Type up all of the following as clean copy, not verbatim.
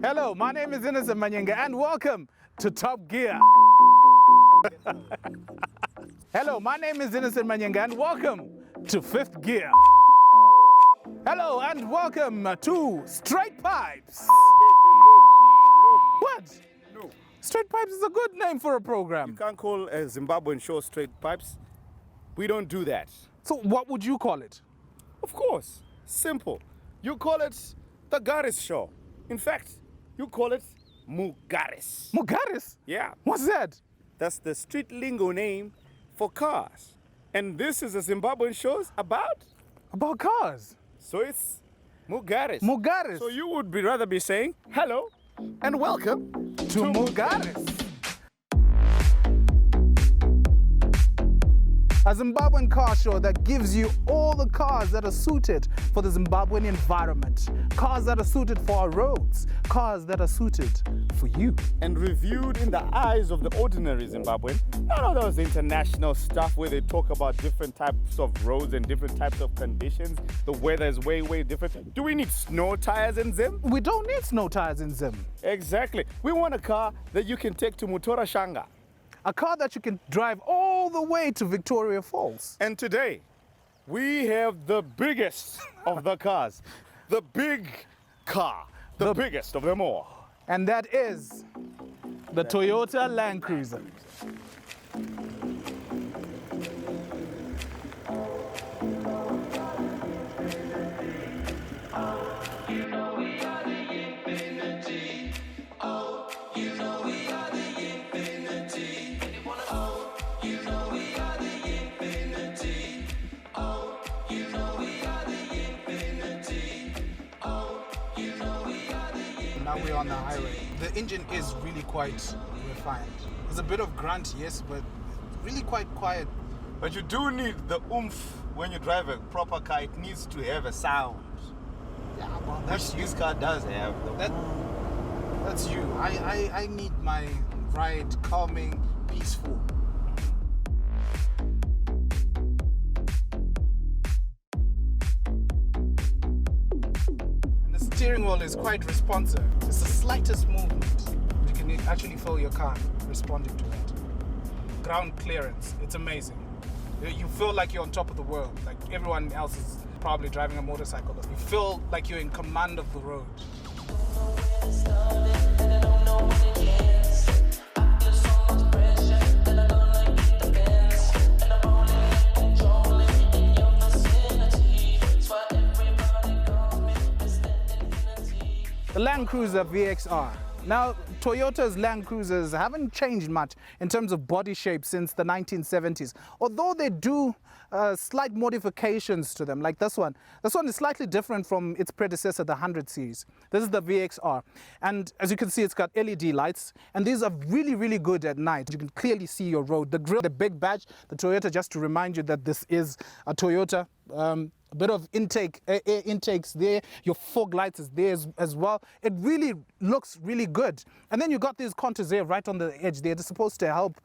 Hello, my name is Innocent Manyenga and welcome to Top Gear. Hello, my name is Innocent Manyenga and welcome to Fifth Gear. Hello and welcome to Straight Pipes. What? No. Straight Pipes is a good name for a program. You can't call a Zimbabwean show Straight Pipes. We don't do that. So what would you call it? Of course, simple. You call it the Mugaris show. In fact, you call it Mugaris. Mugaris? Yeah. What's that? That's the street lingo name for cars. And this is a Zimbabwean show about? About cars. So it's Mugaris. Mugaris. So you would rather be saying hello and welcome to Mugaris. A Zimbabwean car show that gives you all the cars that are suited for the Zimbabwean environment. Cars that are suited for our roads. Cars that are suited for you. And reviewed in the eyes of the ordinary Zimbabwean. None of those international stuff where they talk about different types of roads and different types of conditions. The weather is way, way different. Do we need snow tires in Zim? We don't need snow tires in Zim. Exactly. We want a car that you can take to Mutora Shanga. A car that you can drive all the way to Victoria Falls. And today, we have the biggest of the cars. The big car. The biggest of them all. And that is the Toyota Land Cruiser. Now we're on the highway. The engine is really quite refined. There's a bit of grunt, yes, but really quite quiet. But you do need the oomph when you drive a proper car. It needs to have a sound. Yeah, well, that's Which this car does have. That's you. I need my ride calming, peaceful. And the steering wheel is quite responsive. It's the slightest movement. You can actually feel your car responding to it. Ground clearance, it's amazing. You feel like you're on top of the world, like everyone else is probably driving a motorcycle. You feel like you're in command of the road. The Land Cruiser VXR. Now, Toyota's Land Cruisers haven't changed much in terms of body shape since the 1970s, although they do slight modifications to them, like this one. This one is slightly different from its predecessor, the 100 series. This is the VXR. And as you can see, it's got LED lights, and these are really, really good at night. You can clearly see your road. The grille, the big badge, the Toyota, just to remind you that this is a Toyota. A bit of air intakes there, your fog lights is there as well. It really looks really good. And then you got these contours there right on the edge there. They're supposed to help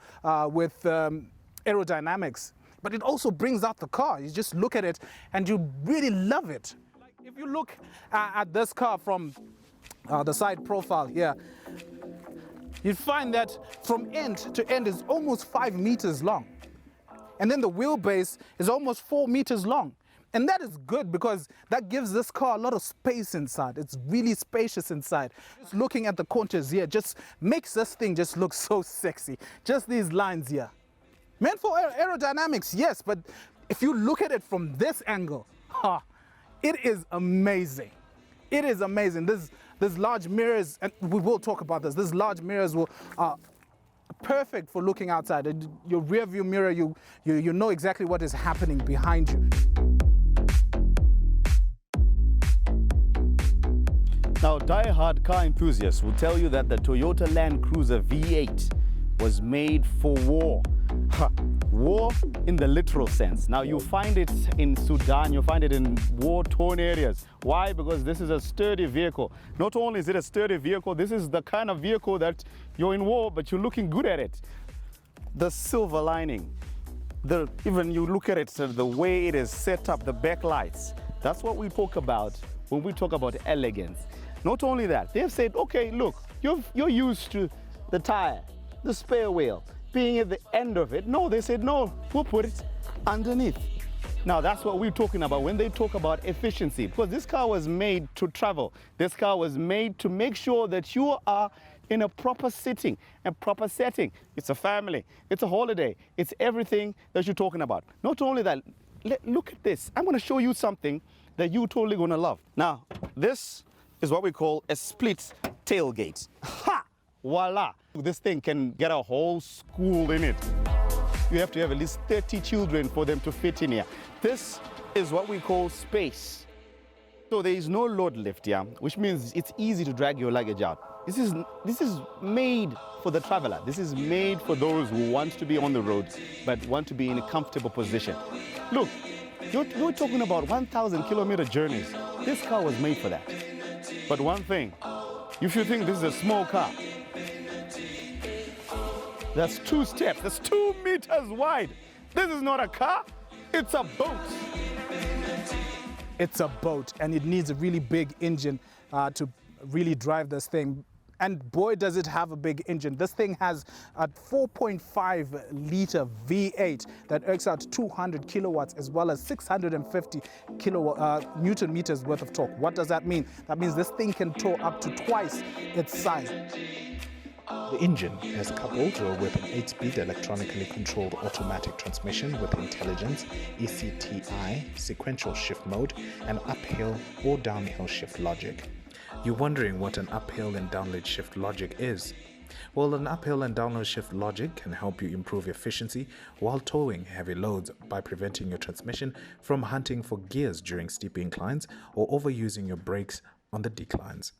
with aerodynamics. But it also brings out the car. You just look at it and you really love it. Like if you look at this car from the side profile here, you find that from end to end is almost 5 meters long. And then the wheelbase is almost 4 meters long. And that is good because that gives this car a lot of space inside. It's really spacious inside. Just looking at the contours here just makes this thing just look so sexy. Just these lines here. Meant for aerodynamics, yes, but if you look at it from this angle, it is amazing. It is amazing. There's large mirrors, and we will talk about this. These large mirrors are perfect for looking outside. Your rear view mirror, you know exactly what is happening behind you. Now, die-hard car enthusiasts will tell you that the Toyota Land Cruiser V8 was made for war. War in the literal sense. Now, you find it in Sudan, you find it in war-torn areas. Why? Because this is a sturdy vehicle. Not only is it a sturdy vehicle, this is the kind of vehicle that you're in war, but you're looking good at it. The silver lining, even you look at it, the way it is set up, the backlights, that's what we talk about when we talk about elegance. Not only that, they've said, okay, look, you're used to the tire, the spare wheel, being at the end of it. No, they said, no, we'll put it underneath. Now, that's what we're talking about when they talk about efficiency, because this car was made to travel. This car was made to make sure that you are in a proper sitting, a proper setting. It's a family, it's a holiday, it's everything that you're talking about. Not only that, look at this. I'm going to show you something that you're totally going to love. Now, this is what we call a split tailgate. Ha! Voila! This thing can get a whole school in it. You have to have at least 30 children for them to fit in here. This is what we call space. So there is no load lift here, which means it's easy to drag your luggage out. This is made for the traveler. This is made for those who want to be on the road, but want to be in a comfortable position. Look, you're talking about 1,000-kilometer journeys. This car was made for that. But one thing, if you think this is a small car, that's 2 steps, that's 2 meters wide. This is not a car, it's a boat. It's a boat, and it needs a really big engine to really drive this thing. And boy, does it have a big engine. This thing has a 4.5-liter V8 that ekes out 200 kilowatts as well as 650 Newton meters worth of torque. What does that mean? That means this thing can tow up to twice its size. The engine is coupled with an 8-speed electronically controlled automatic transmission with intelligence, ECTI, sequential shift mode, and uphill or downhill shift logic. You're wondering what an uphill and downhill shift logic is? Well, an uphill and downhill shift logic can help you improve efficiency while towing heavy loads by preventing your transmission from hunting for gears during steep inclines or overusing your brakes on the declines.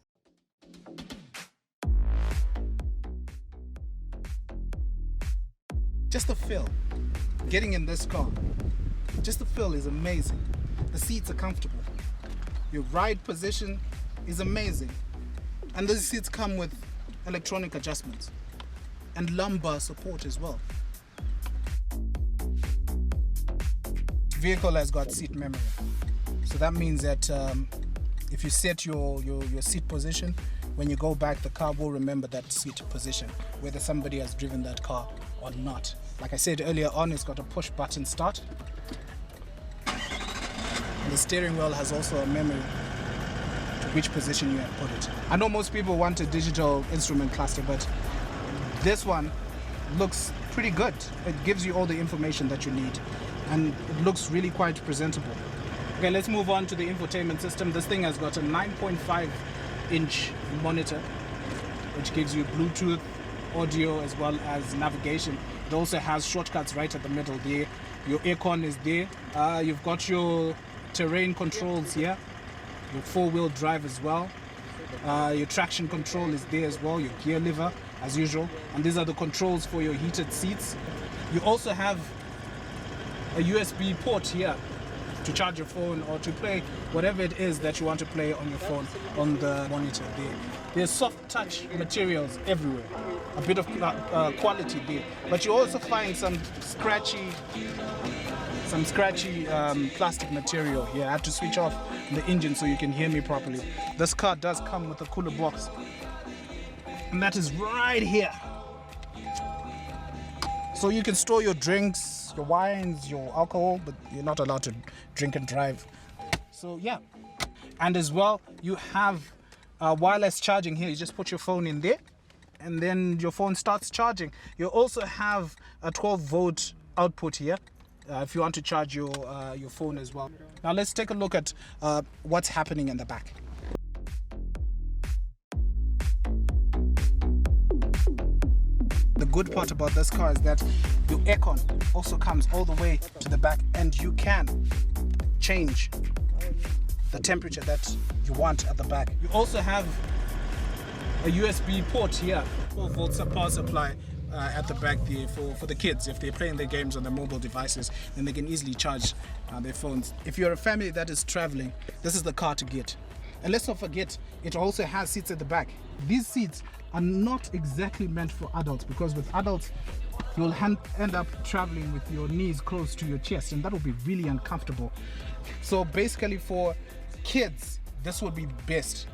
Just the feel, getting in this car, just the feel is amazing. The seats are comfortable. Your ride position is amazing. And these seats come with electronic adjustments and lumbar support as well. The vehicle has got seat memory. So that means that if you set your seat position, when you go back, the car will remember that seat position, whether somebody has driven that car or not. Like I said earlier on, it's got a push button start. And the steering wheel has also a memory to which position you have put it. I know most people want a digital instrument cluster, but this one looks pretty good. It gives you all the information that you need, and it looks really quite presentable. Okay, let's move on to the infotainment system. This thing has got a 9.5-inch monitor, which gives you Bluetooth audio as well as navigation. It also has shortcuts right at the middle there. Your aircon is there. You've got your terrain controls here, your 4-wheel drive as well. Your traction control is there as well, your gear lever as usual. And these are the controls for your heated seats. You also have a USB port here to charge your phone or to play whatever it is that you want to play on your phone on the monitor there. There's soft touch materials everywhere, a bit of quality there, but you also find some scratchy plastic material here. I had to switch off the engine so you can hear me properly. This car does come with a cooler box, and that is right here. So you can store your drinks, your wines, your alcohol, but you're not allowed to drink and drive. So yeah, and as well you have wireless charging here. You just put your phone in there and then your phone starts charging. You also have a 12-volt output here if you want to charge your phone as well. Now let's take a look at what's happening in the back. The good part about this car is that your aircon also comes all the way to the back, and you can change the temperature that you want at the back. You also have a USB port here, 12-volt power supply at the back there for the kids. If they're playing their games on their mobile devices, then they can easily charge their phones. If you're a family that is traveling, this is the car to get. And let's not forget, it also has seats at the back. These seats are not exactly meant for adults, because with adults you'll end up traveling with your knees close to your chest, and that will be really uncomfortable. So basically for kids, this would be best.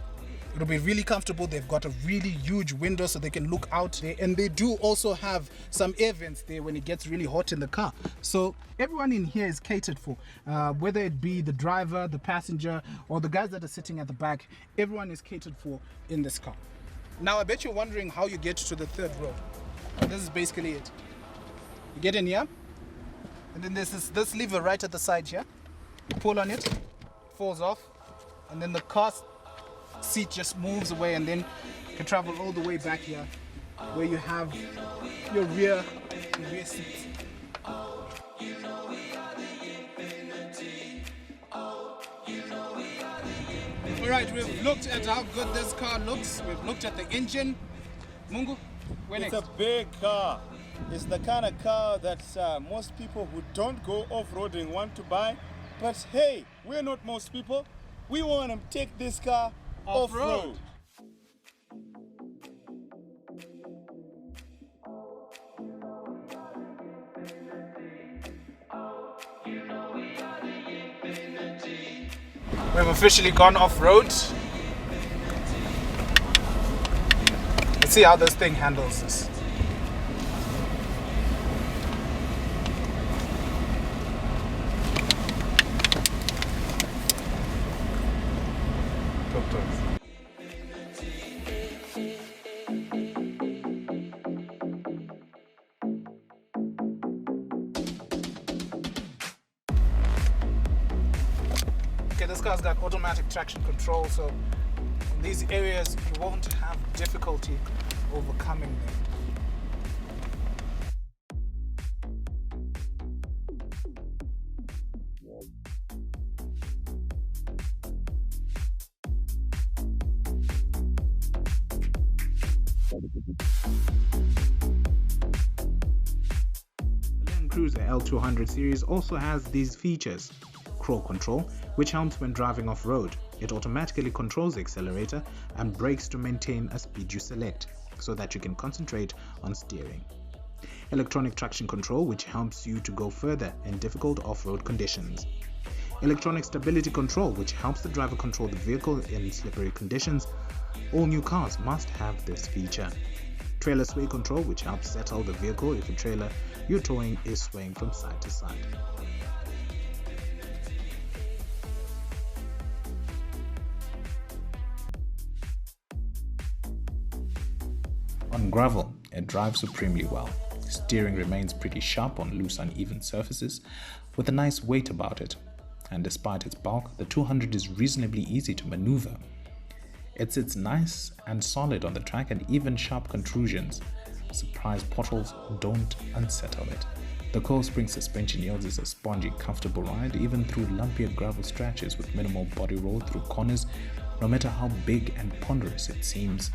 It'll be really comfortable. They've got a really huge window so they can look out there, and they do also have some air vents there when it gets really hot in the car. So everyone in here is catered for, whether it be the driver, the passenger, or the guys that are sitting at the back. Everyone is catered for in this car. Now I bet you're wondering how you get to the third row. This is basically it. You get in here, and then there's this lever right at the side here. You pull on it, it falls off, and then the car seat just moves away, and then you can travel all the way back here where you have your rear seats. Alright, we've looked at how good this car looks. We've looked at the engine. Mungu, where next? It's a big car. It's the kind of car that most people who don't go off-roading want to buy. But hey, we're not most people. We want to take this car off-road. We've officially gone off-road. Let's see how this thing handles this. Okay, this car's got automatic traction control, so in these areas you won't have difficulty overcoming them. The Land Cruiser L200 series also has these features. Crawl control, which helps when driving off-road. It automatically controls the accelerator and brakes to maintain a speed you select, so that you can concentrate on steering. Electronic traction control, which helps you to go further in difficult off-road conditions. Electronic stability control, which helps the driver control the vehicle in slippery conditions. All new cars must have this feature. Trailer sway control, which helps settle the vehicle if a trailer you're towing is swaying from side to side. On gravel, it drives supremely well. Steering remains pretty sharp on loose, uneven surfaces, with a nice weight about it. And despite its bulk, the 200 is reasonably easy to maneuver. It sits nice and solid on the track, and even sharp protrusions, surprise potholes, don't unsettle it. The coil spring suspension yields us a spongy, comfortable ride, even through lumpier gravel stretches with minimal body roll through corners, no matter how big and ponderous it seems.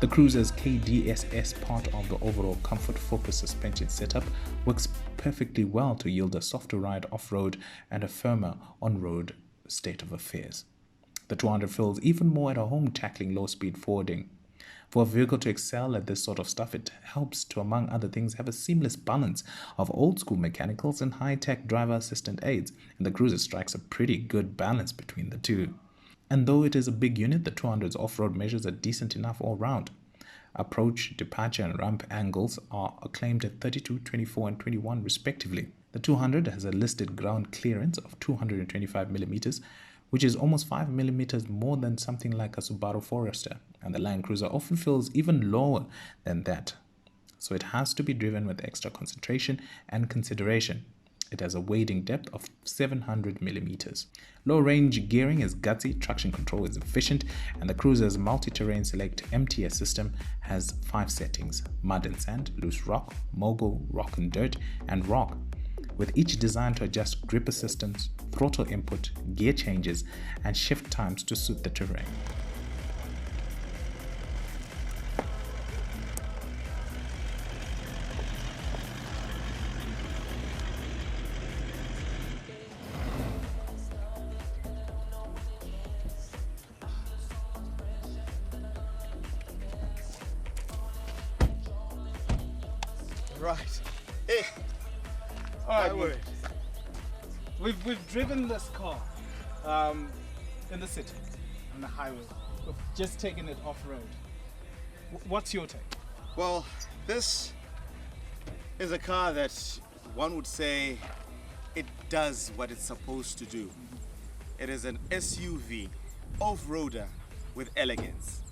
The Cruiser's KDSS, part of the overall comfort focus suspension setup, works perfectly well to yield a softer ride off-road and a firmer on-road state of affairs. The 200 feels even more at home tackling low-speed forwarding. For a vehicle to excel at this sort of stuff, it helps to, among other things, have a seamless balance of old-school mechanicals and high-tech driver assistant aids, and the Cruiser strikes a pretty good balance between the two. And though it is a big unit, the 200's off-road measures are decent enough all round. Approach, departure and ramp angles are acclaimed at 32, 24 and 21 respectively. The 200 has a listed ground clearance of 225mm, which is almost 5mm more than something like a Subaru Forester, and the Land Cruiser often feels even lower than that. So it has to be driven with extra concentration and consideration. It has a wading depth of 700mm. Low range gearing is gutsy, traction control is efficient, and the Cruiser's multi-terrain select MTS system has 5 settings: mud and sand, loose rock, mogul, rock and dirt, and rock, with each designed to adjust grip assistance, throttle input, gear changes, and shift times to suit the terrain. Right. Hey. All right. We've driven this car in the city. on the highway. We've just taken it off-road. What's your take? Well, this is a car that one would say it does what it's supposed to do. It is an SUV, off-roader with elegance.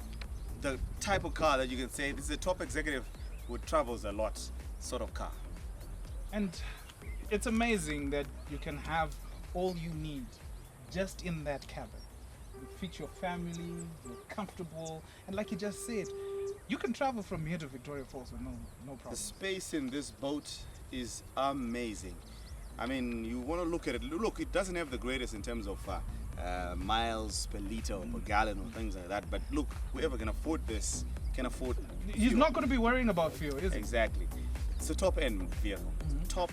The type of car that you can say this is a top executive who travels a lot sort of car. And it's amazing that you can have all you need just in that cabin. You fit your family, you're comfortable, and like you just said, you can travel from here to Victoria Falls with no problem. The space in this boat is amazing. I mean, you want to look at it. Look, it doesn't have the greatest in terms of miles per liter or per gallon or things like that. But look, whoever can afford this can afford. He's fuel. not going to be worrying about fuel, is he? Exactly. It's a top-end vehicle.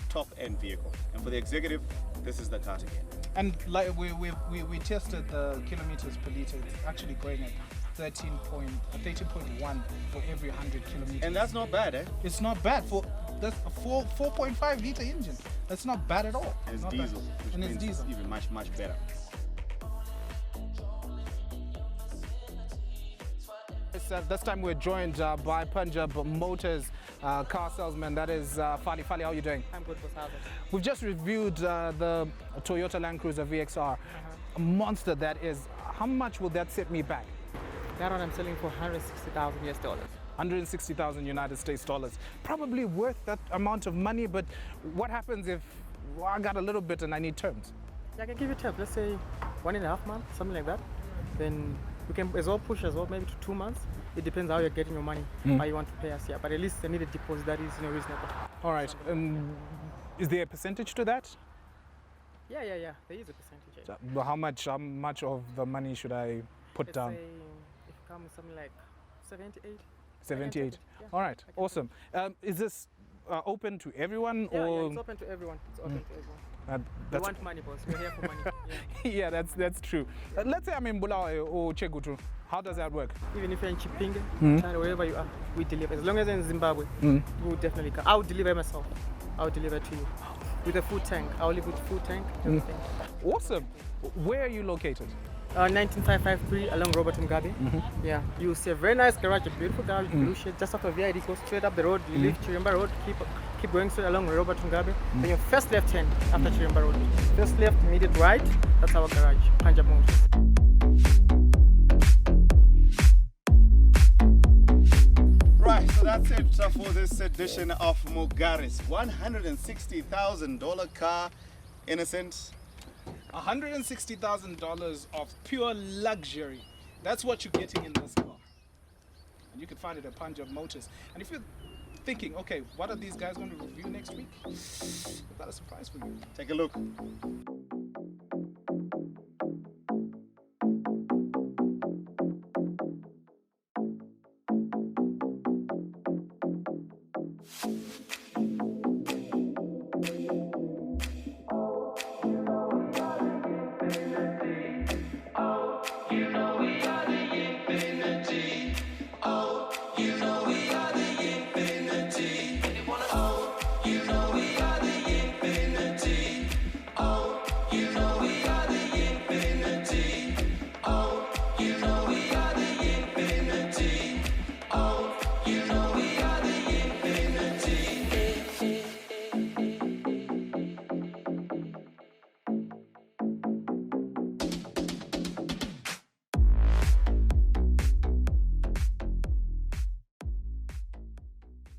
Top-end vehicle. And for the executive, this is the car to get. And like we tested the kilometers per liter. It's actually going at 13.1 for every 100 kilometers. And that's not bad, eh? It's not bad for that's a 4.5 liter engine. That's not bad at all. And it's Not bad. diesel, which And it's means diesel. even much better. This time we're joined by Punjab Motors car salesman. That is Fali. Fali, how are you doing? I'm good, boss. How's it? We've just reviewed the Toyota Land Cruiser VXR. A monster that is. How much will that set me back? That one I'm selling for $160,000 US. 160,000 United States dollars. Probably worth that amount of money, but what happens if I got a little bit and I need terms? Yeah, I can give you terms. Let's say 1.5 months, something like that. Then we can as well push as well, maybe to 2 months. It depends how you're getting your money, how you want to pay us. Yeah, but at least I need a deposit that is reasonable. All right. Is there a percentage to that? Yeah. There is a percentage. Yeah. How much of the money should I put Let's down? say if it comes something like 78. 78. Yeah, All right. I can Awesome. Is this open to everyone Yeah, or? it's open to everyone. It's open to everyone. We That's want money, boss. We're here for money. Yeah. yeah, that's true. Let's say I'm in Bulawayo or Chegutu. How does that work? Even if you're in Chipinge, wherever you are, we deliver. As long as you're in Zimbabwe, we will definitely come. I'll deliver myself. I'll deliver to you with a full tank. I'll leave with full tank. Everything. Awesome. Where are you located? 19553 along Robert Mugabe. Yeah, you see a very nice garage, a beautiful garage, blue shade, just after VID. Go straight up the road. You leave Chirimba Road. Keep going straight along Robert Mugabe. Then your first left hand after Chirimba Road. First left, immediate right. That's our garage, Punjab Motors. Right, so that's it for this edition of Mugaris. $160,000 car, innocent. $160,000 of pure luxury. That's what you're getting in this car. And you can find it at Punjab Motors. And if you're thinking, okay, what are these guys going to review next week? We've got a surprise for you. Take a look.